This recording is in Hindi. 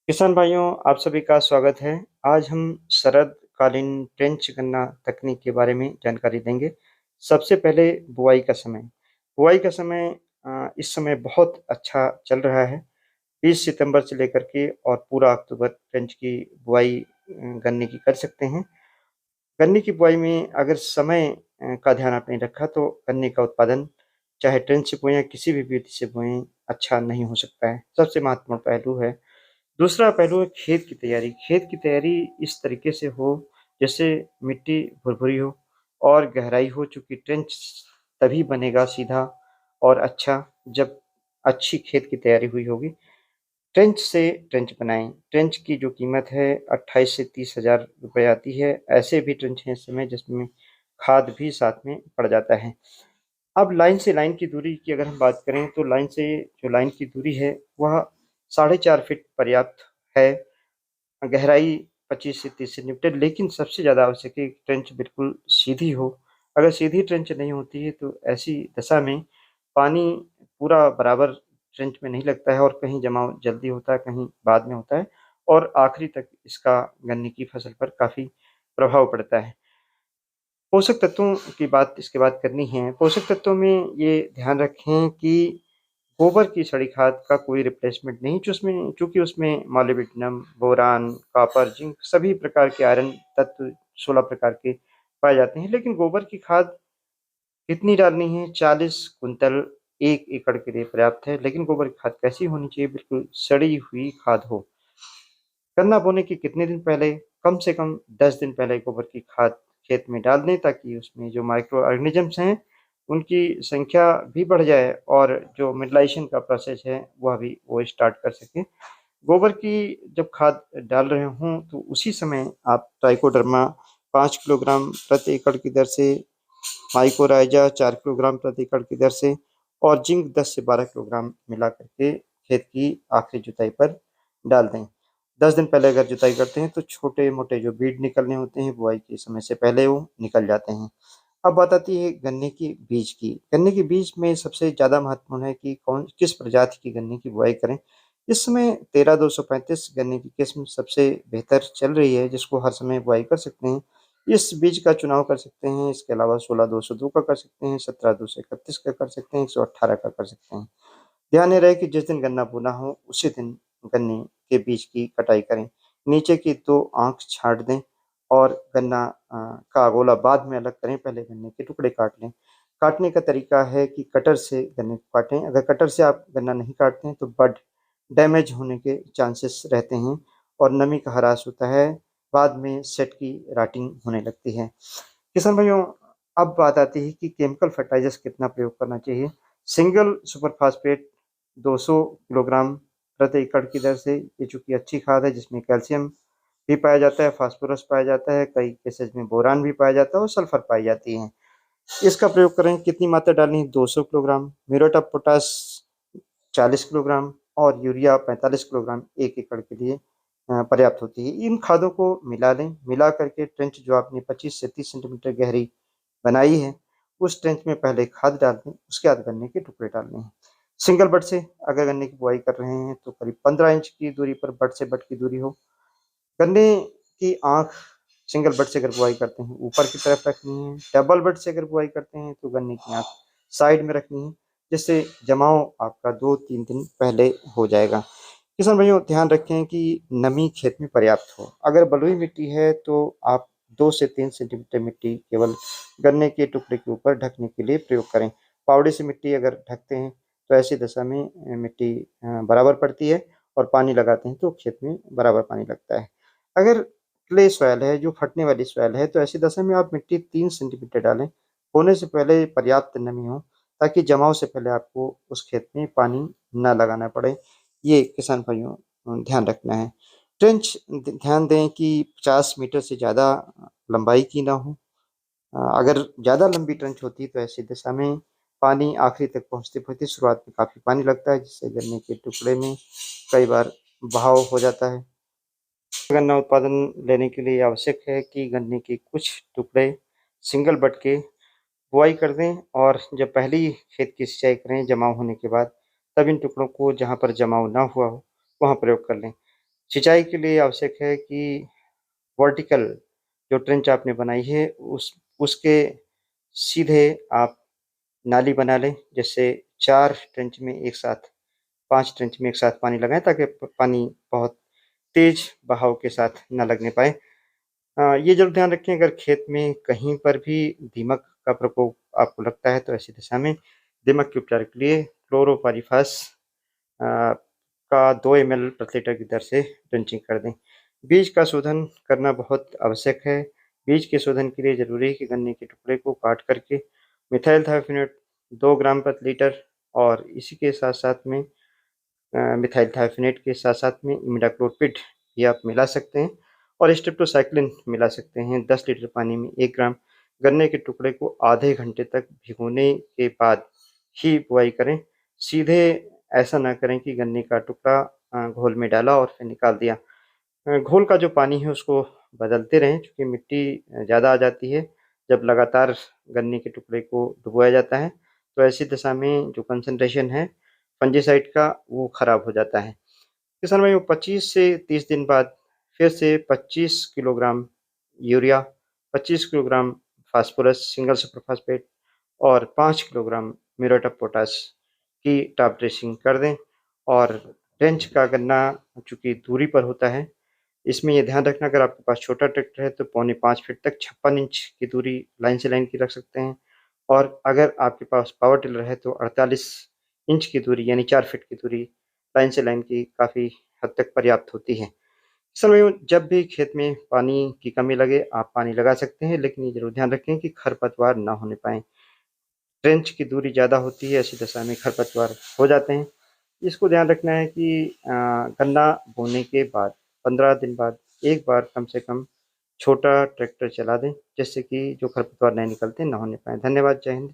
किसान भाइयों, आप सभी का स्वागत है। आज हम शरदकालीन ट्रेंच गन्ना तकनीक के बारे में जानकारी देंगे। सबसे पहले बुआई का समय। बुआई का समय इस समय बहुत अच्छा चल रहा है। 20 सितंबर से लेकर के और पूरा अक्टूबर ट्रेंच की बुआई गन्ने की कर सकते हैं। गन्ने की बुआई में अगर समय का ध्यान आपने रखा तो गन्ने का उत्पादन चाहे ट्रेंच से बोएं या किसी भी विधि से बोएं अच्छा नहीं हो सकता है। सबसे महत्वपूर्ण पहलू है। दूसरा पहलू है खेत की तैयारी। खेत की तैयारी इस तरीके से हो जैसे मिट्टी भुरभुरी हो और गहराई हो, चूँकि ट्रेंच तभी बनेगा सीधा और अच्छा जब अच्छी खेत की तैयारी हुई होगी। ट्रेंच से ट्रेंच बनाएँ। ट्रेंच की जो कीमत है 28 से 30 हज़ार रुपए आती है। ऐसे भी ट्रेंच हैं इस समय जिसमें खाद भी साथ में पड़ जाता है। अब लाइन से लाइन की दूरी की अगर हम बात करें तो लाइन से जो लाइन की दूरी है वह 4.5 फीट पर्याप्त है। गहराई 25 से 30 सेंटीमीटर, लेकिन सबसे ज़्यादा आवश्यक है कि ट्रेंच बिल्कुल सीधी हो। अगर सीधी ट्रेंच नहीं होती है तो ऐसी दशा में पानी पूरा बराबर ट्रेंच में नहीं लगता है और कहीं जमाव जल्दी होता है, कहीं बाद में होता है और आखिरी तक इसका गन्ने की फसल पर काफ़ी प्रभाव पड़ता है। पोषक तत्वों की बात इसके बाद करनी है। पोषक तत्वों में ये ध्यान रखें कि गोबर की सड़ी खाद का कोई रिप्लेसमेंट नहीं, चूँकि उसमें मॉलिब्डेनम, बोरान, कॉपर, जिंक सभी प्रकार के आयरन तत्व 16 प्रकार के पाए जाते हैं। लेकिन गोबर की खाद कितनी डालनी है? 40 कुंतल 1 एकड़ के लिए पर्याप्त है। लेकिन गोबर की खाद कैसी होनी चाहिए? बिल्कुल सड़ी हुई खाद हो। गन्ना बोने के कितने दिन पहले? कम से कम 10 दिन पहले गोबर की खाद खेत में डाल दें ताकि उसमें जो माइक्रो ऑर्गेनिजम्स हैं उनकी संख्या भी बढ़ जाए और जो मिनरलाइजेशन का प्रोसेस है वह भी वो स्टार्ट कर सकें। गोबर की जब खाद डाल रहे हों तो उसी समय आप ट्राइकोडर्मा 5 किलोग्राम प्रति एकड़ की दर से, माइकोराइजा 4 किलोग्राम प्रति एकड़ की दर से और जिंक 10 से 12 किलोग्राम मिला करके खेत की आखिरी जुताई पर डाल दें। 10 दिन पहले अगर जुताई करते हैं तो छोटे-मोटे जो बीज निकलने होते हैं बुआई के समय से पहले वो निकल जाते हैं। अब बात आती है गन्ने के बीज की। गन्ने के बीज में सबसे ज़्यादा महत्वपूर्ण है कि किस प्रजाति की गन्ने की बुआई करें। इस समय 13-235 गन्ने की किस्म सबसे बेहतर चल रही है जिसको हर समय बुआई कर सकते हैं। इस बीज का चुनाव कर सकते हैं। इसके अलावा 16-202 का कर सकते हैं, 17-231 का कर सकते हैं, 118 का कर सकते हैं। ध्यान ये रहे कि जिस दिन गन्ना बोना हो उसी दिन गन्ने के बीज की कटाई करें। नीचे की 2 आँख छाँट दें और गन्ना का गोला बाद में अलग करें, पहले गन्ने के टुकड़े काट लें। काटने का तरीका है कि कटर से गन्ने को काटें। अगर कटर से आप गन्ना नहीं काटते हैं तो बड डैमेज होने के चांसेस रहते हैं और नमी का ह्रास होता है। बाद में सेट की राटिंग होने लगती है। किसान भाइयों, अब बात आती है कि केमिकल फर्टिलाइजर्स कितना प्रयोग करना चाहिए। सिंगल सुपर फास्फेट 200 किलोग्राम प्रति एकड़ की दर से, ये चूँकि अच्छी खाद है जिसमें कैल्शियम भी पाया जाता है, फास्फोरस पाया जाता है, कई केसेज़ में बोरान भी पाया जाता है और सल्फर पाई जाती है। इसका प्रयोग करें। कितनी मात्रा डालनी है? 200 kilogram. Muriate of potash 40 kilogram और यूरिया 45 किलोग्राम 1 एकड़ के लिए पर्याप्त होती है। इन खादों को मिला लें। मिला करके ट्रेंच जो आपने 25 से 30 सेंटीमीटर गहरी बनाई है, उस ट्रेंच में पहले खाद डाल दें, उसके बाद गन्ने के टुकड़े डालने हैं। सिंगल बड से अगर गन्ने की बुआई कर रहे हैं तो करीब 15 इंच की दूरी पर बड से बड की दूरी हो। गन्ने की आँख सिंगल बड से अगर बुआई करते हैं ऊपर की तरफ रखनी है। डबल बड से अगर बुआई करते हैं तो गन्ने की आँख साइड में रखनी है, जिससे जमाव आपका 2-3 दिन पहले हो जाएगा। किसान भाइयों, ध्यान रखें कि नमी खेत में पर्याप्त हो। अगर बलुई मिट्टी है तो आप 2 से 3 सेंटीमीटर मिट्टी केवल गन्ने के टुकड़े के ऊपर ढकने के लिए प्रयोग करें। पावड़े से मिट्टी अगर ढकते हैं तो ऐसी दशा में मिट्टी बराबर पड़ती है और पानी लगाते हैं तो खेत में बराबर पानी लगता है। अगर क्ले सॉइल है, जो फटने वाली सॉइल है, तो ऐसी दशा में आप मिट्टी 3 सेंटीमीटर डालें। बोने से पहले पर्याप्त नमी हो ताकि जमाव से पहले आपको उस खेत में पानी ना लगाना पड़े। ये किसान भाइयों ध्यान रखना है। ट्रेंच ध्यान दें कि 50 मीटर से ज़्यादा लंबाई की ना हो। अगर ज़्यादा लंबी ट्रेंच होती है तो ऐसी दशा में पानी आखिरी तक पहुँचते-पहुँचते शुरुआत में काफ़ी पानी लगता है, जिससे गन्ने के टुकड़े में कई बार बहाव हो जाता है। गन्ना उत्पादन लेने के लिए आवश्यक है कि गन्ने के कुछ टुकड़े सिंगल बट के बुआई कर दें और जब पहली खेत की सिंचाई करें जमाव होने के बाद, तब इन टुकड़ों को जहाँ पर जमाव ना हुआ हो, वहाँ प्रयोग कर लें। सिंचाई के लिए आवश्यक है कि वर्टिकल जो ट्रेंच आपने बनाई है उसके सीधे आप नाली बना लें, जिससे 4 ट्रेंच में एक साथ 5 ट्रेंच में एक साथ पानी लगाएँ ताकि प पानी बहुत तेज़ बहाव के साथ ना लगने पाए। ये ज़रूर ध्यान रखें, अगर खेत में कहीं पर भी दीमक का प्रकोप आपको लगता है तो ऐसी दशा में दीमक के उपचार के लिए क्लोरोपाइरीफास अ, का 2 एमएल प्रति लीटर की दर से ड्रेंचिंग कर दें। बीज का शोधन करना बहुत आवश्यक है। बीज के शोधन के लिए ज़रूरी है कि गन्ने के टुकड़े को काट करके मिथाइल थायोफेनेट 2 ग्राम प्रति लीटर और इसी के साथ-साथ में मिथाइल थायोफेनेट के साथ-साथ में इमिडाक्लोप्रिड भी आप मिला सकते हैं और स्ट्रेप्टोसाइक्लिन मिला सकते हैं 10 लीटर पानी में 1 ग्राम। गन्ने के टुकड़े को आधे घंटे तक भिगोने के बाद ही बुआई करें। सीधे ऐसा ना करें कि गन्ने का टुकड़ा घोल में डाला और फिर निकाल दिया। घोल का जो पानी है उसको बदलते रहें, चूँकि मिट्टी ज़्यादा आ जाती है जब लगातार गन्ने के टुकड़े को डुबोया जाता है, तो ऐसी दशा में जो कंसंट्रेशन है फंगिसाइड का वो खराब हो जाता है। किसान भाइयों 25 से 30 दिन बाद फिर से 25 kilogram urea, 25 kilogram phosphorus single super phosphate और 5 किलोग्राम म्यूरेट ऑफ पोटाश की टॉप ड्रेसिंग कर दें। और ट्रेंच का गन्ना चूँकि दूरी पर होता है, इसमें ये ध्यान रखना, अगर आपके पास छोटा ट्रैक्टर है तो पौने 5 फीट तक 56 इंच की दूरी लाइन से लाइन की रख सकते हैं और अगर आपके पास पावर टिलर है तो 48 इंच की दूरी यानी 4 फीट की दूरी लाइन से लाइन की काफ़ी हद तक पर्याप्त होती है। इस समय जब भी खेत में पानी की कमी लगे आप पानी लगा सकते हैं, लेकिन ये ज़रूर ध्यान रखें कि खरपतवार ना होने पाएँ। ट्रेंच की दूरी ज़्यादा होती है, ऐसी दशा में खरपतवार हो जाते हैं। इसको ध्यान रखना है कि गन्ना बोने के बाद 15 दिन बाद एक बार कम से कम छोटा ट्रैक्टर चला दें, जिससे कि जो खरपतवार नए निकलते हैं ना होने पाएँ। धन्यवाद, जय हिंद।